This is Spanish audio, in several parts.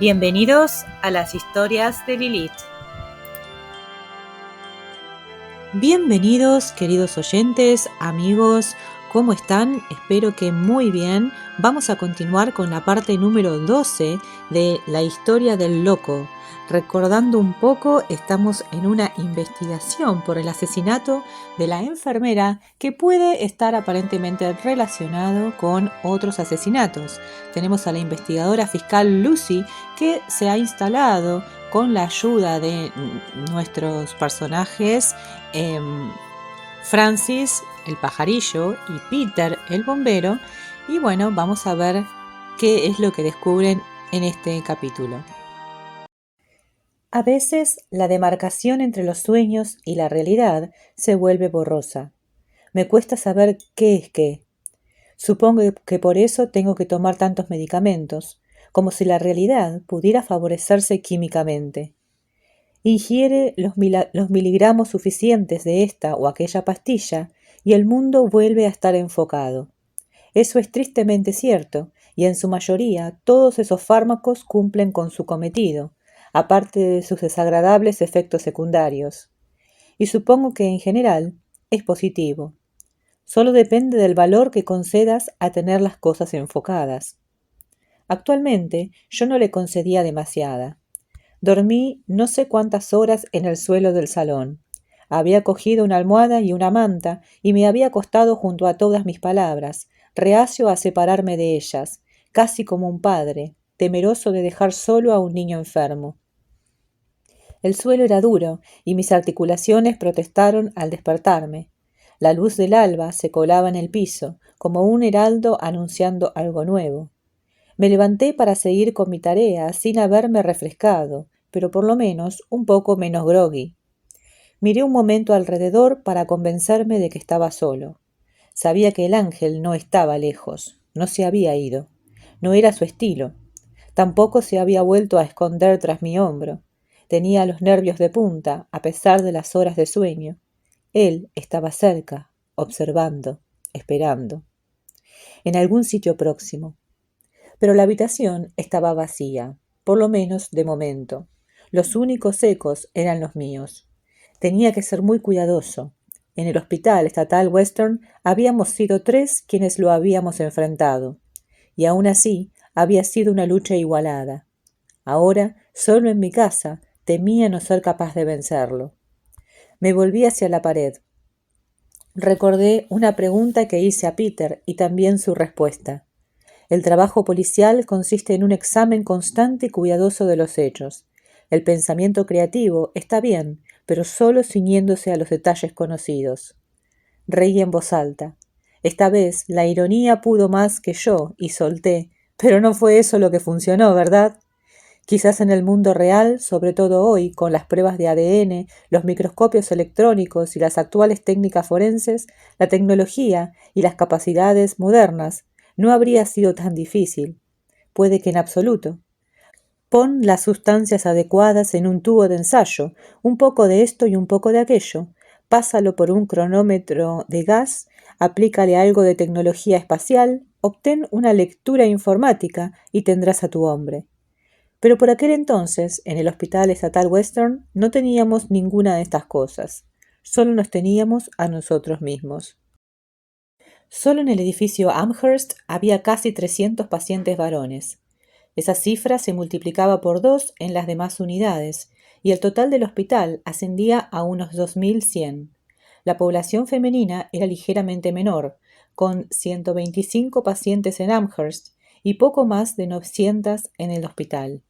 Bienvenidos a las historias de Lilith. Bienvenidos, queridos oyentes, amigos, ¿cómo están? Espero que muy bien. Vamos a continuar con la parte número 12 de la historia del loco. Recordando un poco, estamos en una investigación por el asesinato de la enfermera que puede estar aparentemente relacionado con otros asesinatos. Tenemos a la investigadora fiscal Lucy que se ha instalado con la ayuda de nuestros personajes Francis, el pajarillo, y Peter, el bombero. Y bueno, vamos a ver qué es lo que descubren en este capítulo. A veces la demarcación entre los sueños y la realidad se vuelve borrosa. Me cuesta saber qué es qué. Supongo que por eso tengo que tomar tantos medicamentos, como si la realidad pudiera favorecerse químicamente. Ingiere los miligramos suficientes de esta o aquella pastilla y el mundo vuelve a estar enfocado. Eso es tristemente cierto, y en su mayoría todos esos fármacos cumplen con su cometido, aparte de sus desagradables efectos secundarios. Y supongo que en general es positivo. Solo depende del valor que concedas a tener las cosas enfocadas. Actualmente yo no le concedía demasiada. Dormí no sé cuántas horas en el suelo del salón. Había cogido una almohada y una manta y me había acostado junto a todas mis palabras, reacio a separarme de ellas, casi como un padre, temeroso de dejar solo a un niño enfermo. El suelo era duro y mis articulaciones protestaron al despertarme. La luz del alba se colaba en el piso, como un heraldo anunciando algo nuevo. Me levanté para seguir con mi tarea sin haberme refrescado, pero por lo menos un poco menos groggy. Miré un momento alrededor para convencerme de que estaba solo. Sabía que el ángel no estaba lejos, no se había ido. No era su estilo. Tampoco se había vuelto a esconder tras mi hombro. Tenía los nervios de punta, a pesar de las horas de sueño. Él estaba cerca, observando, esperando. En algún sitio próximo. Pero la habitación estaba vacía, por lo menos de momento. Los únicos ecos eran los míos. Tenía que ser muy cuidadoso. En el Hospital Estatal Western habíamos sido 3 quienes lo habíamos enfrentado, y aún así había sido una lucha igualada. Ahora, solo en mi casa, temía no ser capaz de vencerlo. Me volví hacia la pared. Recordé una pregunta que hice a Peter y también su respuesta. El trabajo policial consiste en un examen constante y cuidadoso de los hechos. El pensamiento creativo está bien, pero solo ciñéndose a los detalles conocidos. Reí en voz alta. Esta vez la ironía pudo más que yo y solté, pero no fue eso lo que funcionó, ¿verdad? Quizás en el mundo real, sobre todo hoy, con las pruebas de ADN, los microscopios electrónicos y las actuales técnicas forenses, la tecnología y las capacidades modernas, no habría sido tan difícil. Puede que en absoluto. Pon las sustancias adecuadas en un tubo de ensayo, un poco de esto y un poco de aquello. Pásalo por un cronómetro de gas, aplícale algo de tecnología espacial, obtén una lectura informática y tendrás a tu hombre. Pero por aquel entonces, en el Hospital Estatal Western, no teníamos ninguna de estas cosas. Solo nos teníamos a nosotros mismos. Solo en el edificio Amherst había casi 300 pacientes varones. Esa cifra se multiplicaba por 2 en las demás unidades, y el total del hospital ascendía a unos 2100. La población femenina era ligeramente menor, con 125 pacientes en Amherst y poco más de 900 en el hospital.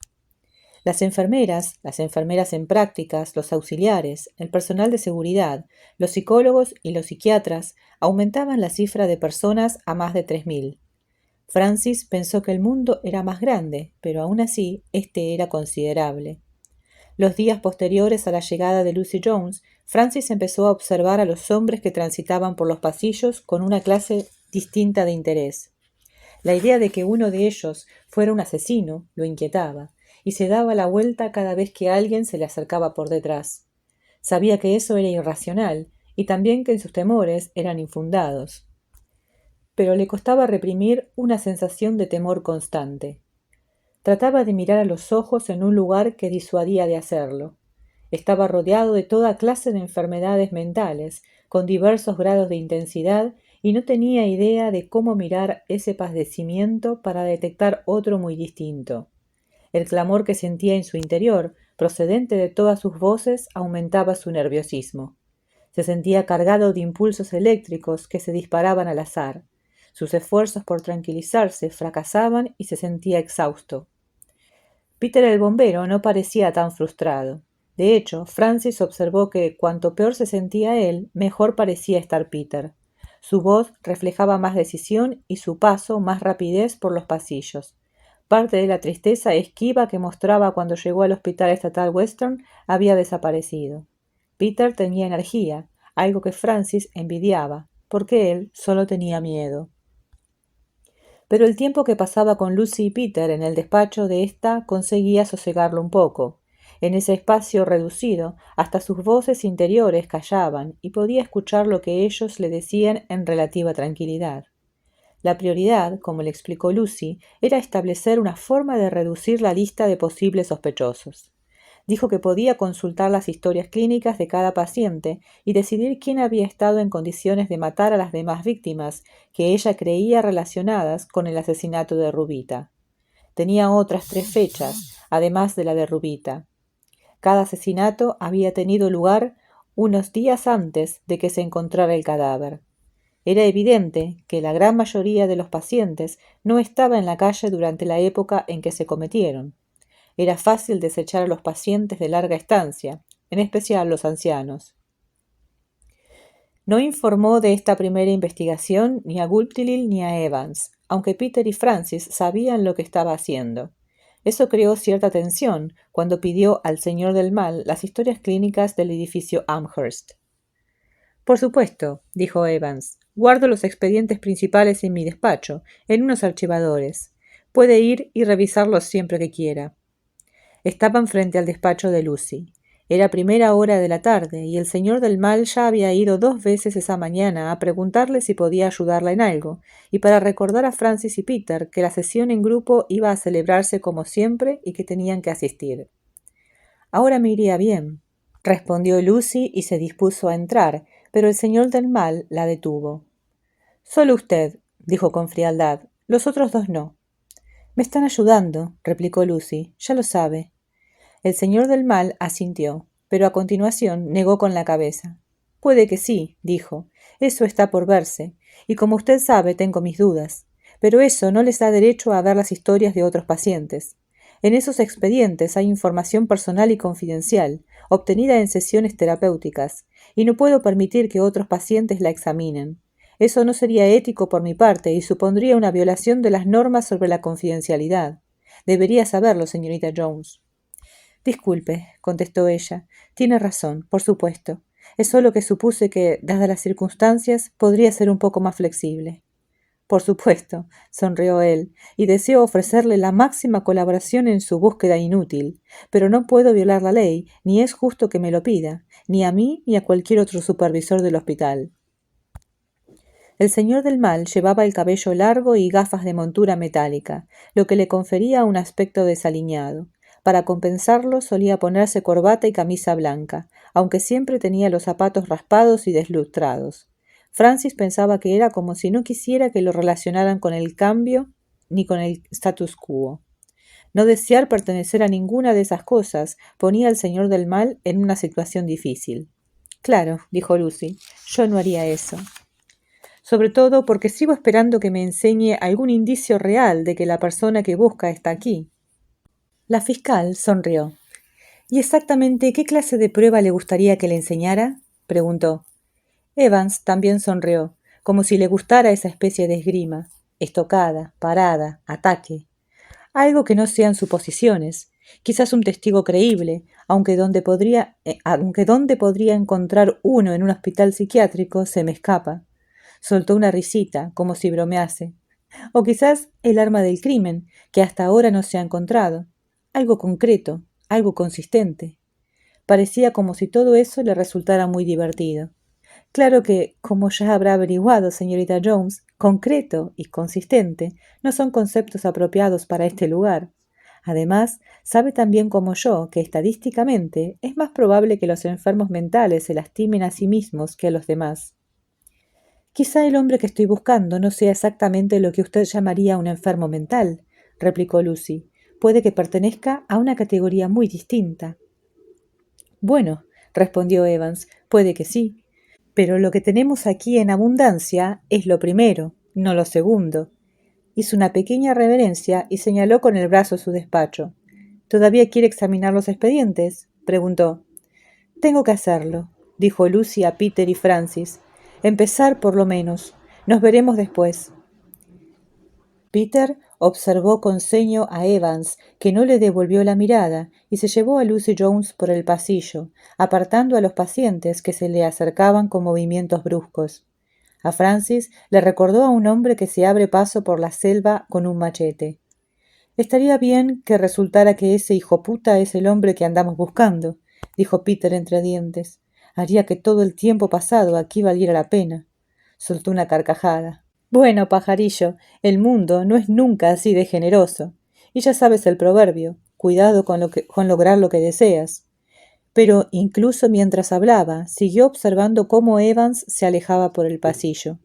Las enfermeras en prácticas, los auxiliares, el personal de seguridad, los psicólogos y los psiquiatras aumentaban la cifra de personas a más de 3000. Francis pensó que el mundo era más grande, pero aún así este era considerable. Los días posteriores a la llegada de Lucy Jones, Francis empezó a observar a los hombres que transitaban por los pasillos con una clase distinta de interés. La idea de que uno de ellos fuera un asesino lo inquietaba, y se daba la vuelta cada vez que alguien se le acercaba por detrás. Sabía que eso era irracional, y también que sus temores eran infundados. Pero le costaba reprimir una sensación de temor constante. Trataba de mirar a los ojos en un lugar que disuadía de hacerlo. Estaba rodeado de toda clase de enfermedades mentales, con diversos grados de intensidad, y no tenía idea de cómo mirar ese padecimiento para detectar otro muy distinto. El clamor que sentía en su interior, procedente de todas sus voces, aumentaba su nerviosismo. Se sentía cargado de impulsos eléctricos que se disparaban al azar. Sus esfuerzos por tranquilizarse fracasaban y se sentía exhausto. Peter el bombero no parecía tan frustrado. De hecho, Francis observó que cuanto peor se sentía él, mejor parecía estar Peter. Su voz reflejaba más decisión y su paso más rapidez por los pasillos. Parte de la tristeza esquiva que mostraba cuando llegó al Hospital Estatal Western había desaparecido. Peter tenía energía, algo que Francis envidiaba, porque él solo tenía miedo. Pero el tiempo que pasaba con Lucy y Peter en el despacho de ésta conseguía sosegarlo un poco. En ese espacio reducido, hasta sus voces interiores callaban y podía escuchar lo que ellos le decían en relativa tranquilidad. La prioridad, como le explicó Lucy, era establecer una forma de reducir la lista de posibles sospechosos. Dijo que podía consultar las historias clínicas de cada paciente y decidir quién había estado en condiciones de matar a las demás víctimas que ella creía relacionadas con el asesinato de Rubita. Tenía otras 3 fechas, además de la de Rubita. Cada asesinato había tenido lugar unos días antes de que se encontrara el cadáver. Era evidente que la gran mayoría de los pacientes no estaba en la calle durante la época en que se cometieron. Era fácil desechar a los pacientes de larga estancia, en especial los ancianos. No informó de esta primera investigación ni a Gulptilil ni a Evans, aunque Peter y Francis sabían lo que estaba haciendo. Eso creó cierta tensión cuando pidió al señor del mal las historias clínicas del edificio Amherst. Por supuesto, dijo Evans, guardo los expedientes principales en mi despacho, en unos archivadores. Puede ir y revisarlos siempre que quiera. Estaban frente al despacho de Lucy. Era primera hora de la tarde y el señor del mal ya había ido 2 veces esa mañana a preguntarle si podía ayudarla en algo, y para recordar a Francis y Peter que la sesión en grupo iba a celebrarse como siempre y que tenían que asistir. Ahora me iría bien, respondió Lucy y se dispuso a entrar, pero el señor del mal la detuvo. Solo usted, dijo con frialdad, los otros 2 no. Me están ayudando, replicó Lucy, ya lo sabe. El señor del mal asintió, pero a continuación negó con la cabeza. Puede que sí, dijo, eso está por verse, y como usted sabe tengo mis dudas, pero eso no les da derecho a ver las historias de otros pacientes. En esos expedientes hay información personal y confidencial, obtenida en sesiones terapéuticas, y no puedo permitir que otros pacientes la examinen. Eso no sería ético por mi parte y supondría una violación de las normas sobre la confidencialidad. Debería saberlo, señorita Jones. Disculpe, contestó ella. Tiene razón, por supuesto. Es solo que supuse que, dadas las circunstancias, podría ser un poco más flexible. Por supuesto, sonrió él, y deseo ofrecerle la máxima colaboración en su búsqueda inútil, pero no puedo violar la ley, ni es justo que me lo pida, ni a mí ni a cualquier otro supervisor del hospital. El señor del mal llevaba el cabello largo y gafas de montura metálica, lo que le confería un aspecto desaliñado. Para compensarlo solía ponerse corbata y camisa blanca, aunque siempre tenía los zapatos raspados y deslustrados. Francis pensaba que era como si no quisiera que lo relacionaran con el cambio ni con el status quo. No desear pertenecer a ninguna de esas cosas ponía al señor del mal en una situación difícil. Claro, dijo Lucy, yo no haría eso. Sobre todo porque sigo esperando que me enseñe algún indicio real de que la persona que busca está aquí. La fiscal sonrió. ¿Y exactamente qué clase de prueba le gustaría que le enseñara? Preguntó. Evans también sonrió, como si le gustara esa especie de esgrima. Estocada, parada, ataque. Algo que no sean suposiciones. Quizás un testigo creíble, aunque dónde podría encontrar uno en un hospital psiquiátrico se me escapa. Soltó una risita, como si bromease. O quizás el arma del crimen, que hasta ahora no se ha encontrado. Algo concreto, algo consistente. Parecía como si todo eso le resultara muy divertido. Claro que, como ya habrá averiguado, señorita Jones, concreto y consistente no son conceptos apropiados para este lugar. Además, sabe tan bien como yo que estadísticamente es más probable que los enfermos mentales se lastimen a sí mismos que a los demás. Quizá el hombre que estoy buscando no sea exactamente lo que usted llamaría un enfermo mental, replicó Lucy. Puede que pertenezca a una categoría muy distinta. Bueno, respondió Evans, puede que sí. Pero lo que tenemos aquí en abundancia es lo primero, no lo segundo. Hizo una pequeña reverencia y señaló con el brazo su despacho. ¿Todavía quiere examinar los expedientes? Preguntó. Tengo que hacerlo, dijo Lucy a Peter y Francis. Empezar por lo menos. Nos veremos después. Peter observó con ceño a Evans, que no le devolvió la mirada, y se llevó a Lucy Jones por el pasillo, apartando a los pacientes que se le acercaban con movimientos bruscos. A Francis le recordó a un hombre que se abre paso por la selva con un machete. Estaría bien que resultara que ese hijoputa es el hombre que andamos buscando, dijo Peter entre dientes. Haría que todo el tiempo pasado aquí valiera la pena. Soltó una carcajada. Bueno, pajarillo, el mundo no es nunca así de generoso. Y ya sabes el proverbio, cuidado con lograr lo que deseas. Pero incluso mientras hablaba, siguió observando cómo Evans se alejaba por el pasillo.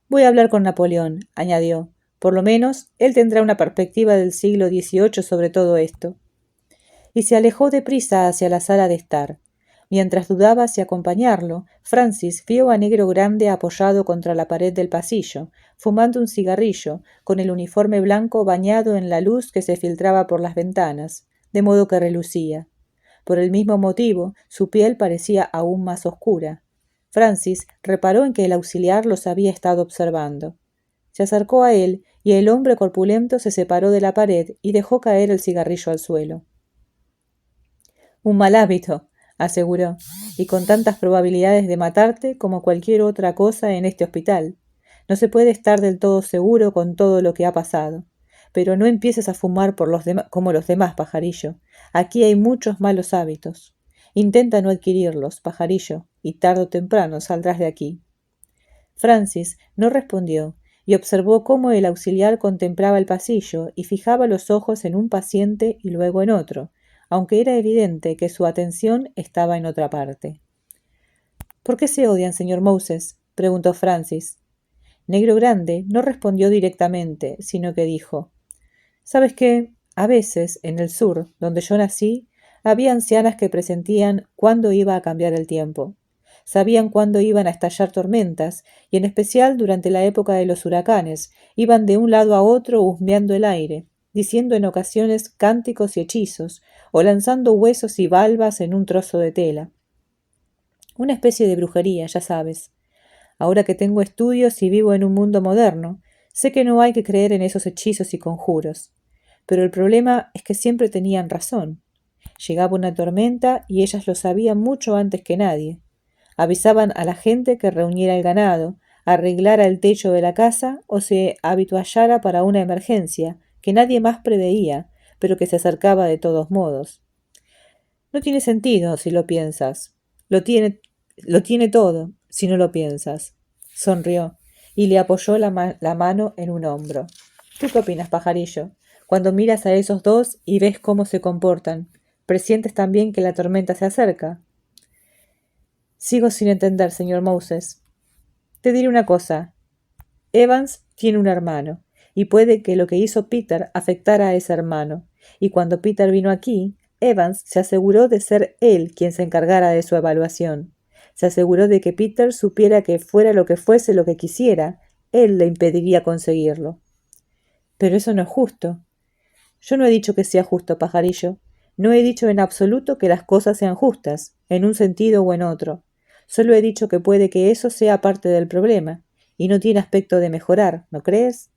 Voy a hablar con Napoleón, añadió. Por lo menos, él tendrá una perspectiva del siglo XVIII sobre todo esto. Y se alejó deprisa hacia la sala de estar. Mientras dudaba si acompañarlo, Francis vio a Negro Grande apoyado contra la pared del pasillo, fumando un cigarrillo, con el uniforme blanco bañado en la luz que se filtraba por las ventanas, de modo que relucía. Por el mismo motivo, su piel parecía aún más oscura. Francis reparó en que el auxiliar los había estado observando. Se acercó a él y el hombre corpulento se separó de la pared y dejó caer el cigarrillo al suelo. Un mal hábito, aseguró, y con tantas probabilidades de matarte como cualquier otra cosa en este hospital. No se puede estar del todo seguro con todo lo que ha pasado. Pero no empieces a fumar como los demás, pajarillo. Aquí hay muchos malos hábitos. Intenta no adquirirlos, pajarillo, y tarde o temprano saldrás de aquí. Francis no respondió y observó cómo el auxiliar contemplaba el pasillo y fijaba los ojos en un paciente y luego en otro, aunque era evidente que su atención estaba en otra parte. ¿Por qué se odian, señor Moses?, preguntó Francis. Negro Grande no respondió directamente, sino que dijo: ¿Sabes qué? A veces, en el sur, donde yo nací, había ancianas que presentían cuándo iba a cambiar el tiempo. Sabían cuándo iban a estallar tormentas, y en especial durante la época de los huracanes, iban de un lado a otro husmeando el aire, diciendo en ocasiones cánticos y hechizos, o lanzando huesos y valvas en un trozo de tela. Una especie de brujería, ya sabes. Ahora que tengo estudios y vivo en un mundo moderno, sé que no hay que creer en esos hechizos y conjuros. Pero el problema es que siempre tenían razón. Llegaba una tormenta y ellas lo sabían mucho antes que nadie. Avisaban a la gente que reuniera el ganado, arreglara el techo de la casa o se habituallara para una emergencia que nadie más preveía, pero que se acercaba de todos modos. No tiene sentido si lo piensas. Lo tiene todo si no lo piensas. Sonrió y le apoyó la mano en un hombro. ¿Tú qué opinas, pajarillo? Cuando miras a esos dos y ves cómo se comportan, ¿presientes también que la tormenta se acerca? Sigo sin entender, señor Moses. Te diré una cosa. Evans tiene un hermano, y puede que lo que hizo Peter afectara a ese hermano. Y cuando Peter vino aquí, Evans se aseguró de ser él quien se encargara de su evaluación. Se aseguró de que Peter supiera que fuera lo que fuese lo que quisiera, él le impediría conseguirlo. Pero eso no es justo. Yo no he dicho que sea justo, pajarillo. No he dicho en absoluto que las cosas sean justas, en un sentido o en otro. Solo he dicho que puede que eso sea parte del problema, y no tiene aspecto de mejorar, ¿no crees?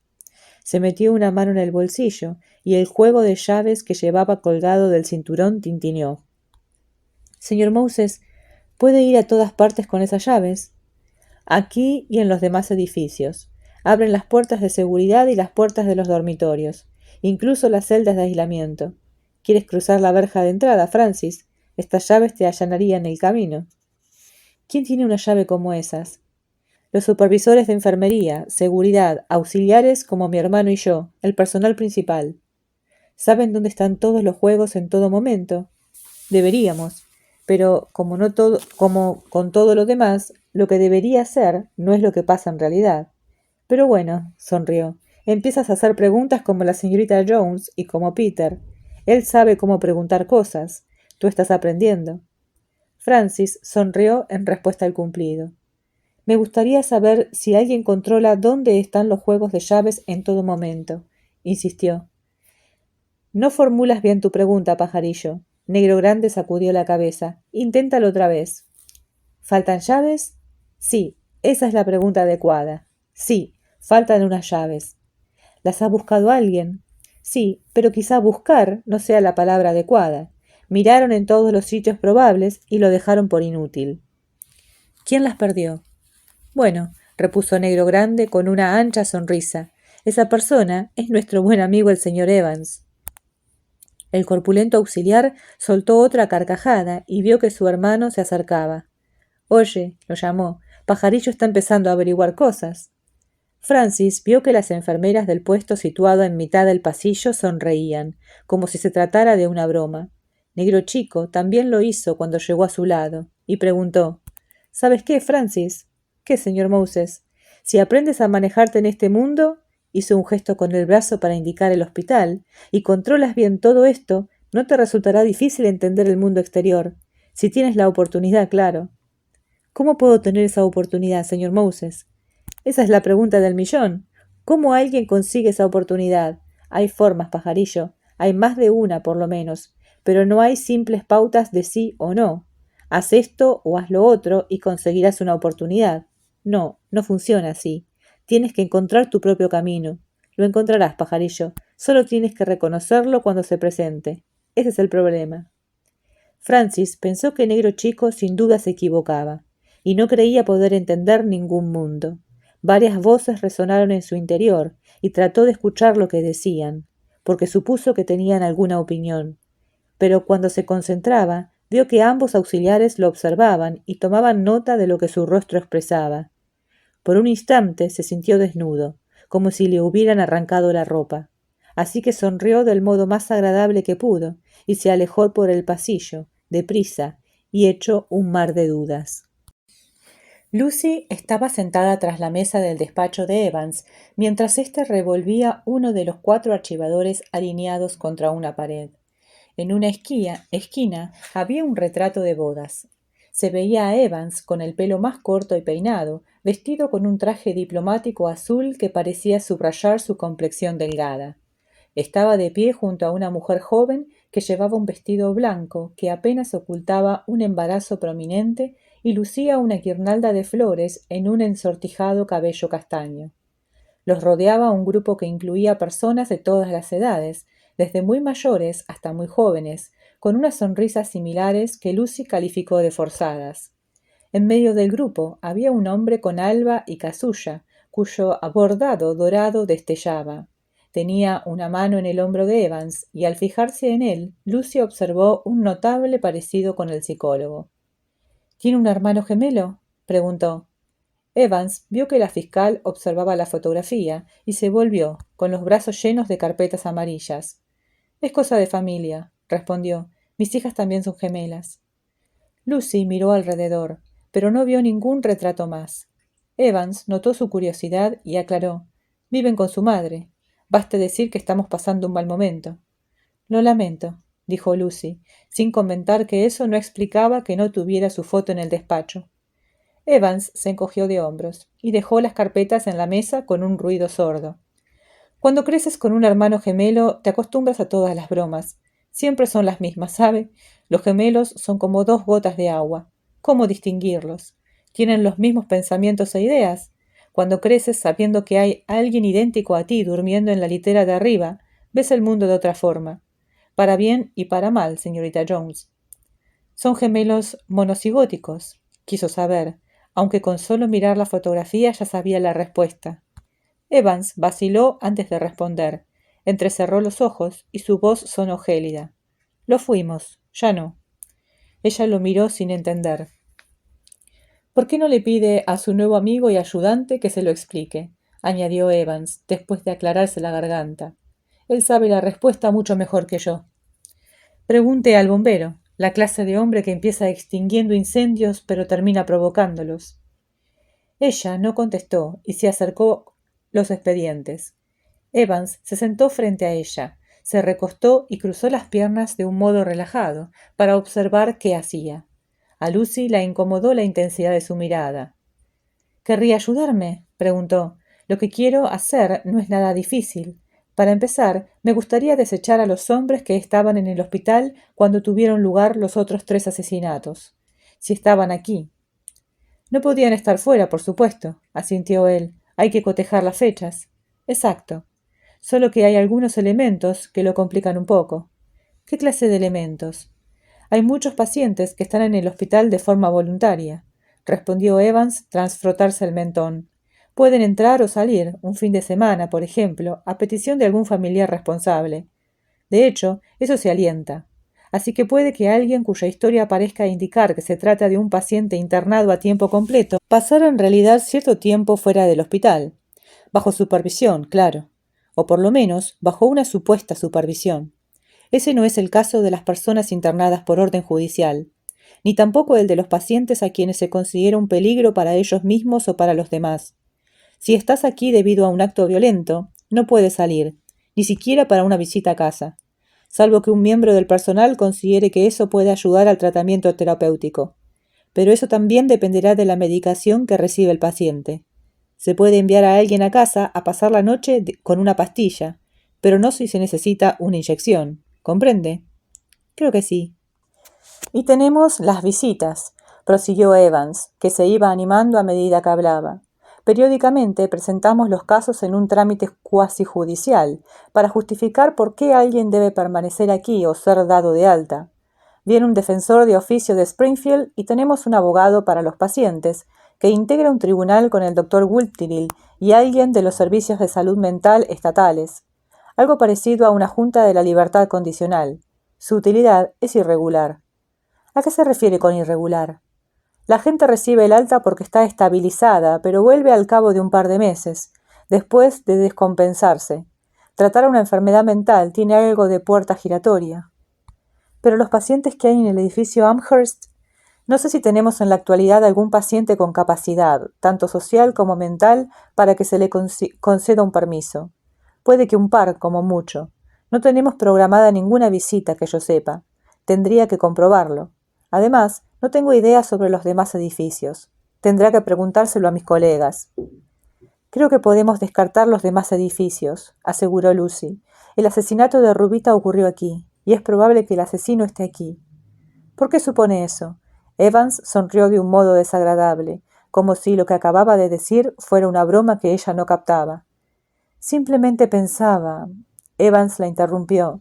Se metió una mano en el bolsillo, y el juego de llaves que llevaba colgado del cinturón tintineó. Señor Moses, ¿puede ir a todas partes con esas llaves? Aquí y en los demás edificios. Abren las puertas de seguridad y las puertas de los dormitorios, incluso las celdas de aislamiento. ¿Quieres cruzar la verja de entrada, Francis? Estas llaves te allanarían el camino. ¿Quién tiene una llave como esas? Los supervisores de enfermería, seguridad, auxiliares como mi hermano y yo, el personal principal. ¿Saben dónde están todos los juegos en todo momento? Deberíamos, pero como con todo lo demás, lo que debería ser no es lo que pasa en realidad. Pero bueno, sonrió. Empiezas a hacer preguntas como la señorita Jones y como Peter. Él sabe cómo preguntar cosas. Tú estás aprendiendo. Francis sonrió en respuesta al cumplido. Me gustaría saber si alguien controla dónde están los juegos de llaves en todo momento, insistió. No formulas bien tu pregunta, pajarillo. Negro Grande sacudió la cabeza. Inténtalo otra vez. ¿Faltan llaves? Sí, esa es la pregunta adecuada. Sí, faltan unas llaves. ¿Las ha buscado alguien? Sí, pero quizá buscar no sea la palabra adecuada. Miraron en todos los sitios probables y lo dejaron por inútil. ¿Quién las perdió? Bueno, repuso Negro Grande con una ancha sonrisa. Esa persona es nuestro buen amigo el señor Evans. El corpulento auxiliar soltó otra carcajada y vio que su hermano se acercaba. Oye, lo llamó, Pajarillo está empezando a averiguar cosas. Francis vio que las enfermeras del puesto situado en mitad del pasillo sonreían, como si se tratara de una broma. Negro Chico también lo hizo cuando llegó a su lado, y preguntó: ¿Sabes qué, Francis? ¿Qué, señor Moses? Si aprendes a manejarte en este mundo, hizo un gesto con el brazo para indicar el hospital, y controlas bien todo esto, no te resultará difícil entender el mundo exterior, si tienes la oportunidad, claro. ¿Cómo puedo tener esa oportunidad, señor Moses? Esa es la pregunta del millón. ¿Cómo alguien consigue esa oportunidad? Hay formas, pajarillo. Hay más de una, por lo menos. Pero no hay simples pautas de sí o no. Haz esto o haz lo otro y conseguirás una oportunidad. No, no funciona así. Tienes que encontrar tu propio camino. Lo encontrarás, pajarillo. Solo tienes que reconocerlo cuando se presente. Ese es el problema. Francis pensó que Negro Chico sin duda se equivocaba, y no creía poder entender ningún mundo. Varias voces resonaron en su interior, y trató de escuchar lo que decían, porque supuso que tenían alguna opinión. Pero cuando se concentraba, vio que ambos auxiliares lo observaban y tomaban nota de lo que su rostro expresaba. Por un instante se sintió desnudo, como si le hubieran arrancado la ropa. Así que sonrió del modo más agradable que pudo, y se alejó por el pasillo, deprisa, y echó un mar de dudas. Lucy estaba sentada tras la mesa del despacho de Evans, mientras éste revolvía uno de los 4 archivadores alineados contra una pared. En una esquina había un retrato de bodas. Se veía a Evans con el pelo más corto y peinado, vestido con un traje diplomático azul que parecía subrayar su complexión delgada. Estaba de pie junto a una mujer joven que llevaba un vestido blanco que apenas ocultaba un embarazo prominente y lucía una guirnalda de flores en un ensortijado cabello castaño. Los rodeaba un grupo que incluía personas de todas las edades, desde muy mayores hasta muy jóvenes, con unas sonrisas similares que Lucy calificó de forzadas. En medio del grupo había un hombre con alba y casulla, cuyo bordado dorado destellaba. Tenía una mano en el hombro de Evans, y al fijarse en él, Lucy observó un notable parecido con el psicólogo. ¿Tiene un hermano gemelo?, preguntó. Evans vio que la fiscal observaba la fotografía y se volvió, con los brazos llenos de carpetas amarillas. Es cosa de familia, respondió. Mis hijas también son gemelas. Lucy miró alrededor, pero no vio ningún retrato más. Evans notó su curiosidad y aclaró. Viven con su madre. Baste decir que estamos pasando un mal momento. Lo lamento, dijo Lucy, sin comentar que eso no explicaba que no tuviera su foto en el despacho. Evans se encogió de hombros y dejó las carpetas en la mesa con un ruido sordo. Cuando creces con un hermano gemelo, te acostumbras a todas las bromas. Siempre son las mismas, ¿sabe? Los gemelos son como 2 gotas de agua. ¿Cómo distinguirlos? Tienen los mismos pensamientos e ideas. Cuando creces sabiendo que hay alguien idéntico a ti durmiendo en la litera de arriba, ves el mundo de otra forma. Para bien y para mal, señorita Jones. Son gemelos monocigóticos, quiso saber, aunque con solo mirar la fotografía ya sabía la respuesta. Evans vaciló antes de responder. Entrecerró los ojos y su voz sonó gélida. Lo fuimos, ya no. Ella lo miró sin entender. ¿Por qué no le pide a su nuevo amigo y ayudante que se lo explique?, añadió Evans, después de aclararse la garganta. Él sabe la respuesta mucho mejor que yo. Pregunte al bombero, la clase de hombre que empieza extinguiendo incendios pero termina provocándolos. Ella no contestó y se acercó los expedientes. Evans se sentó frente a ella, se recostó y cruzó las piernas de un modo relajado para observar qué hacía. A Lucy la incomodó la intensidad de su mirada. ¿Querría ayudarme?, preguntó. Lo que quiero hacer no es nada difícil. Para empezar, me gustaría desechar a los hombres que estaban en el hospital cuando tuvieron lugar los otros 3 asesinatos. Si estaban aquí. No podían estar fuera, por supuesto, asintió él. Hay que cotejar las fechas. Exacto. Solo que hay algunos elementos que lo complican un poco. ¿Qué clase de elementos? Hay muchos pacientes que están en el hospital de forma voluntaria, respondió Evans tras frotarse el mentón. Pueden entrar o salir, un fin de semana, por ejemplo, a petición de algún familiar responsable. De hecho, eso se alienta. Así que puede que alguien cuya historia parezca indicar que se trata de un paciente internado a tiempo completo pasara en realidad cierto tiempo fuera del hospital. Bajo supervisión, claro. O por lo menos, bajo una supuesta supervisión. Ese no es el caso de las personas internadas por orden judicial, ni tampoco el de los pacientes a quienes se considera un peligro para ellos mismos o para los demás. Si estás aquí debido a un acto violento, no puedes salir, ni siquiera para una visita a casa, salvo que un miembro del personal considere que eso puede ayudar al tratamiento terapéutico. Pero eso también dependerá de la medicación que recibe el paciente. Se puede enviar a alguien a casa a pasar la noche con una pastilla, pero no si se necesita una inyección. ¿Comprende? Creo que sí. Y tenemos las visitas, prosiguió Evans, que se iba animando a medida que hablaba. Periódicamente presentamos los casos en un trámite cuasi judicial para justificar por qué alguien debe permanecer aquí o ser dado de alta. Viene un defensor de oficio de Springfield y tenemos un abogado para los pacientes, que integra un tribunal con el Dr. Wiltirill y alguien de los servicios de salud mental estatales. Algo parecido a una junta de la libertad condicional. Su utilidad es irregular. ¿A qué se refiere con irregular? La gente recibe el alta porque está estabilizada, pero vuelve al cabo de un par de meses, después de descompensarse. Tratar a una enfermedad mental tiene algo de puerta giratoria. Pero los pacientes que hay en el edificio Amherst, no sé si tenemos en la actualidad algún paciente con capacidad, tanto social como mental, para que se le conceda un permiso. Puede que un par, como mucho. No tenemos programada ninguna visita que yo sepa. Tendría que comprobarlo. Además, no tengo idea sobre los demás edificios. Tendrá que preguntárselo a mis colegas. Creo que podemos descartar los demás edificios, aseguró Lucy. El asesinato de Rubita ocurrió aquí, y es probable que el asesino esté aquí. ¿Por qué supone eso? Evans sonrió de un modo desagradable, como si lo que acababa de decir fuera una broma que ella no captaba. Simplemente pensaba. Evans la interrumpió.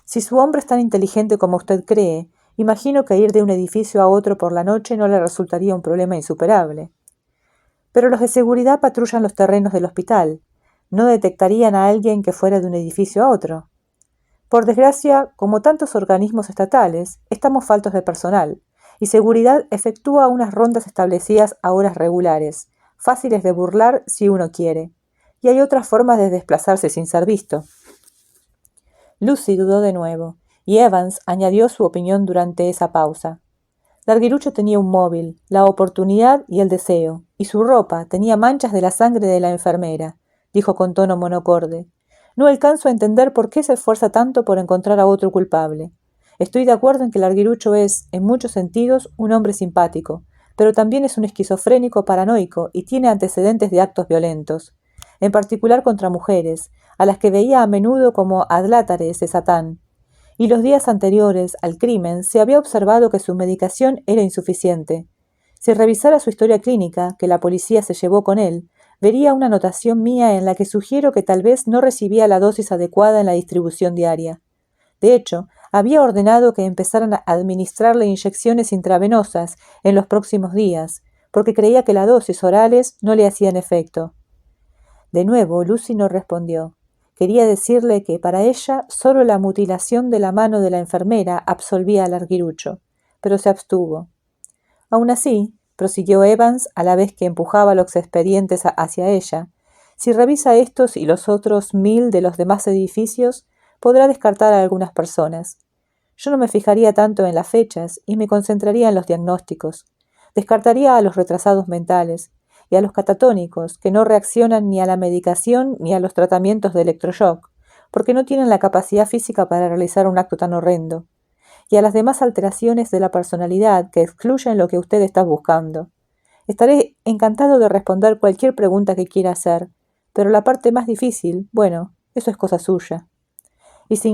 Si su hombre es tan inteligente como usted cree, imagino que ir de un edificio a otro por la noche no le resultaría un problema insuperable. Pero los de seguridad patrullan los terrenos del hospital. No detectarían a alguien que fuera de un edificio a otro. Por desgracia, como tantos organismos estatales, estamos faltos de personal, y seguridad efectúa unas rondas establecidas a horas regulares, fáciles de burlar si uno quiere, y hay otras formas de desplazarse sin ser visto. Lucy dudó de nuevo, y Evans añadió su opinión durante esa pausa. Larguirucho tenía un móvil, la oportunidad y el deseo, y su ropa tenía manchas de la sangre de la enfermera, dijo con tono monocorde. No alcanzo a entender por qué se esfuerza tanto por encontrar a otro culpable. Estoy de acuerdo en que Larguirucho es, en muchos sentidos, un hombre simpático, pero también es un esquizofrénico paranoico y tiene antecedentes de actos violentos, en particular contra mujeres, a las que veía a menudo como adlátares de Satán. Y los días anteriores al crimen se había observado que su medicación era insuficiente. Si revisara su historia clínica, que la policía se llevó con él, vería una anotación mía en la que sugiero que tal vez no recibía la dosis adecuada en la distribución diaria. De hecho, había ordenado que empezaran a administrarle inyecciones intravenosas en los próximos días, porque creía que las dosis orales no le hacían efecto. De nuevo, Lucy no respondió. Quería decirle que para ella solo la mutilación de la mano de la enfermera absolvía al Larguirucho, pero se abstuvo. Aún así, prosiguió Evans a la vez que empujaba los expedientes hacia ella, Si revisa estos y los otros 1000 de los demás edificios, podrá descartar a algunas personas. Yo no me fijaría tanto en las fechas y me concentraría en los diagnósticos. Descartaría a los retrasados mentales y a los catatónicos que no reaccionan ni a la medicación ni a los tratamientos de electroshock, porque no tienen la capacidad física para realizar un acto tan horrendo, y a las demás alteraciones de la personalidad que excluyen lo que usted está buscando. Estaré encantado de responder cualquier pregunta que quiera hacer, pero la parte más difícil, bueno, eso es cosa suya. Y se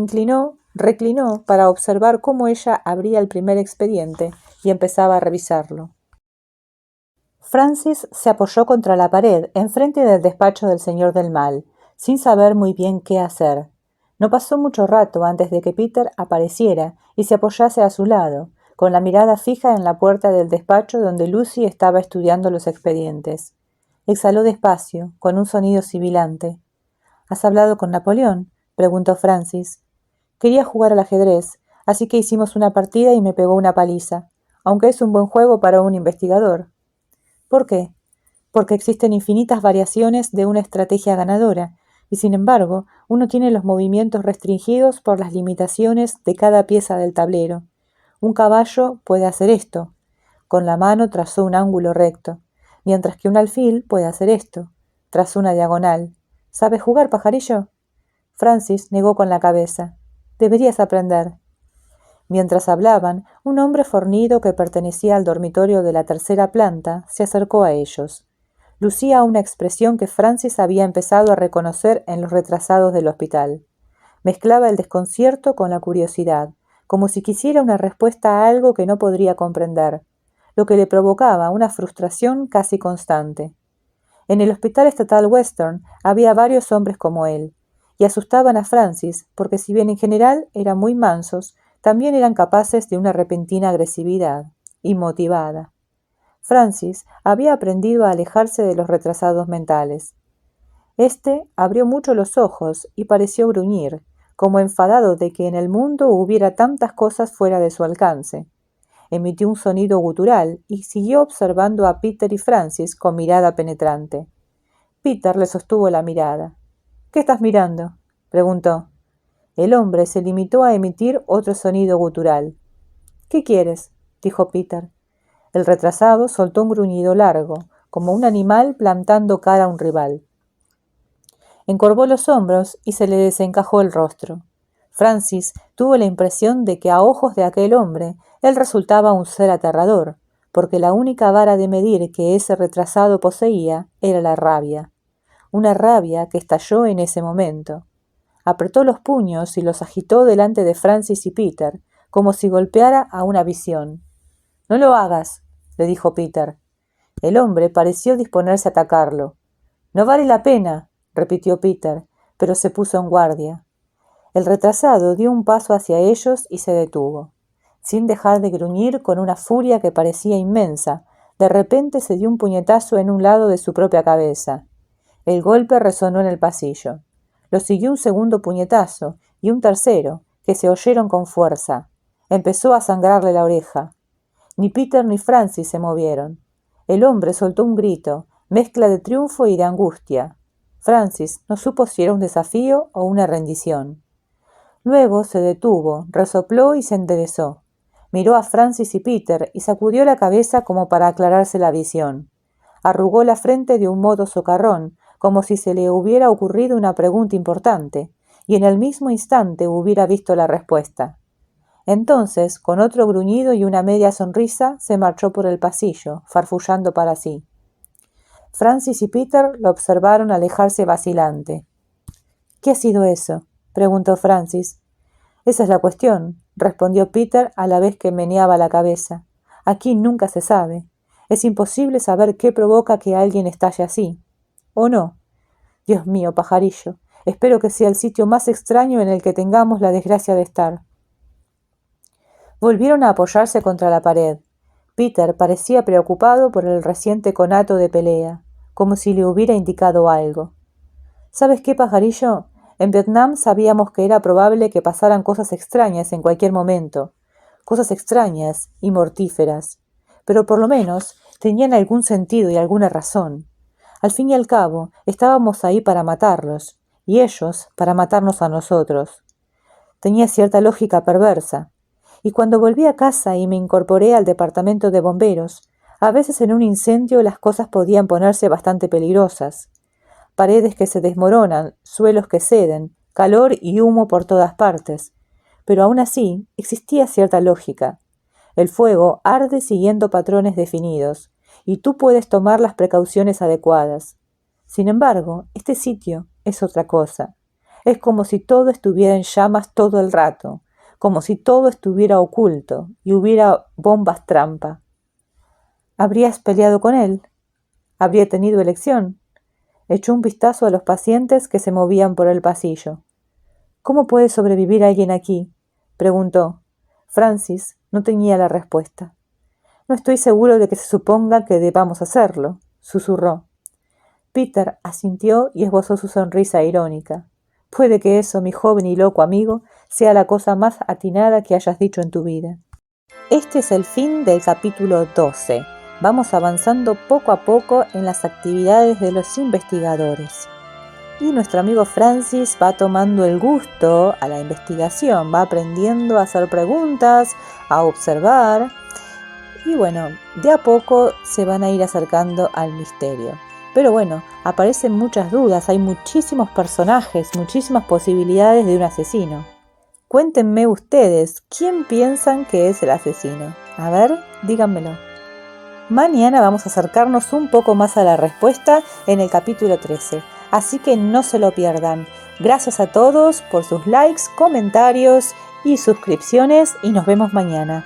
reclinó para observar cómo ella abría el primer expediente y empezaba a revisarlo. Francis se apoyó contra la pared enfrente del despacho del señor del mal, sin saber muy bien qué hacer. No pasó mucho rato antes de que Peter apareciera y se apoyase a su lado, con la mirada fija en la puerta del despacho donde Lucy estaba estudiando los expedientes. Exhaló despacio, con un sonido sibilante. ¿Has hablado con Napoleón?, preguntó Francis. Quería jugar al ajedrez, así que hicimos una partida y me pegó una paliza, aunque es un buen juego para un investigador. ¿Por qué? Porque existen infinitas variaciones de una estrategia ganadora, y sin embargo, uno tiene los movimientos restringidos por las limitaciones de cada pieza del tablero. Un caballo puede hacer esto. Con la mano trazó un ángulo recto, mientras que un alfil puede hacer esto. Trazó una diagonal. ¿Sabes jugar, pajarillo? Francis negó con la cabeza. Deberías aprender. Mientras hablaban, un hombre fornido que pertenecía al dormitorio de la tercera planta se acercó a ellos. Lucía una expresión que Francis había empezado a reconocer en los retrasados del hospital. Mezclaba el desconcierto con la curiosidad, como si quisiera una respuesta a algo que no podría comprender, lo que le provocaba una frustración casi constante. En el Hospital Estatal Western había varios hombres como él, y asustaban a Francis porque si bien en general eran muy mansos, también eran capaces de una repentina agresividad, inmotivada. Francis había aprendido a alejarse de los retrasados mentales. Este abrió mucho los ojos y pareció gruñir, como enfadado de que en el mundo hubiera tantas cosas fuera de su alcance. Emitió un sonido gutural y siguió observando a Peter y Francis con mirada penetrante. Peter le sostuvo la mirada. ¿Qué estás mirando?, preguntó. El hombre se limitó a emitir otro sonido gutural. ¿Qué quieres?, dijo Peter. El retrasado soltó un gruñido largo, como un animal plantando cara a un rival. Encorvó los hombros y se le desencajó el rostro. Francis tuvo la impresión de que a ojos de aquel hombre él resultaba un ser aterrador, porque la única vara de medir que ese retrasado poseía era la rabia. Una rabia que estalló en ese momento. Apretó los puños y los agitó delante de Francis y Peter, como si golpeara a una visión. «No lo hagas», le dijo Peter. El hombre pareció disponerse a atacarlo. «No vale la pena», repitió Peter, pero se puso en guardia. El retrasado dio un paso hacia ellos y se detuvo. Sin dejar de gruñir con una furia que parecía inmensa, de repente se dio un puñetazo en un lado de su propia cabeza. El golpe resonó en el pasillo. Lo siguió un segundo puñetazo y un tercero, que se oyeron con fuerza. Empezó a sangrarle la oreja. Ni Peter ni Francis se movieron. El hombre soltó un grito, mezcla de triunfo y de angustia. Francis no supo si era un desafío o una rendición. Luego se detuvo, resopló y se enderezó. Miró a Francis y Peter y sacudió la cabeza como para aclararse la visión. Arrugó la frente de un modo socarrón, como si se le hubiera ocurrido una pregunta importante, y en el mismo instante hubiera visto la respuesta. Entonces, con otro gruñido y una media sonrisa, se marchó por el pasillo, farfullando para sí. Francis y Peter lo observaron alejarse vacilante. «¿Qué ha sido eso?», preguntó Francis. «Esa es la cuestión», respondió Peter a la vez que meneaba la cabeza. «Aquí nunca se sabe. Es imposible saber qué provoca que alguien estalle así. ¿O no? Dios mío, pajarillo, espero que sea el sitio más extraño en el que tengamos la desgracia de estar». Volvieron a apoyarse contra la pared. Peter parecía preocupado por el reciente conato de pelea, como si le hubiera indicado algo. «¿Sabes qué, pajarillo? En Vietnam sabíamos que era probable que pasaran cosas extrañas en cualquier momento, cosas extrañas y mortíferas, pero por lo menos tenían algún sentido y alguna razón. Al fin y al cabo, estábamos ahí para matarlos, y ellos para matarnos a nosotros. Tenía cierta lógica perversa. Y cuando volví a casa y me incorporé al departamento de bomberos, a veces en un incendio las cosas podían ponerse bastante peligrosas. Paredes que se desmoronan, suelos que ceden, calor y humo por todas partes. Pero aún así existía cierta lógica. El fuego arde siguiendo patrones definidos, y tú puedes tomar las precauciones adecuadas. Sin embargo, este sitio es otra cosa. Es como si todo estuviera en llamas todo el rato, como si todo estuviera oculto y hubiera bombas trampa. ¿Habrías peleado con él? ¿Habría tenido elección? Echó un vistazo a los pacientes que se movían por el pasillo. ¿Cómo puede sobrevivir alguien aquí?, preguntó. Francis no tenía la respuesta. No estoy seguro de que se suponga que debamos hacerlo, susurró. Peter asintió y esbozó su sonrisa irónica. Puede que eso, mi joven y loco amigo, sea la cosa más atinada que hayas dicho en tu vida. Este es el fin del capítulo 12. Vamos avanzando poco a poco en las actividades de los investigadores. Y nuestro amigo Francis va tomando el gusto a la investigación, va aprendiendo a hacer preguntas, a observar. Y bueno, de a poco se van a ir acercando al misterio. Pero bueno, aparecen muchas dudas, hay muchísimos personajes, muchísimas posibilidades de un asesino. Cuéntenme ustedes, ¿quién piensan que es el asesino? A ver, díganmelo. Mañana vamos a acercarnos un poco más a la respuesta en el capítulo 13, así que no se lo pierdan. Gracias a todos por sus likes, comentarios y suscripciones y nos vemos mañana.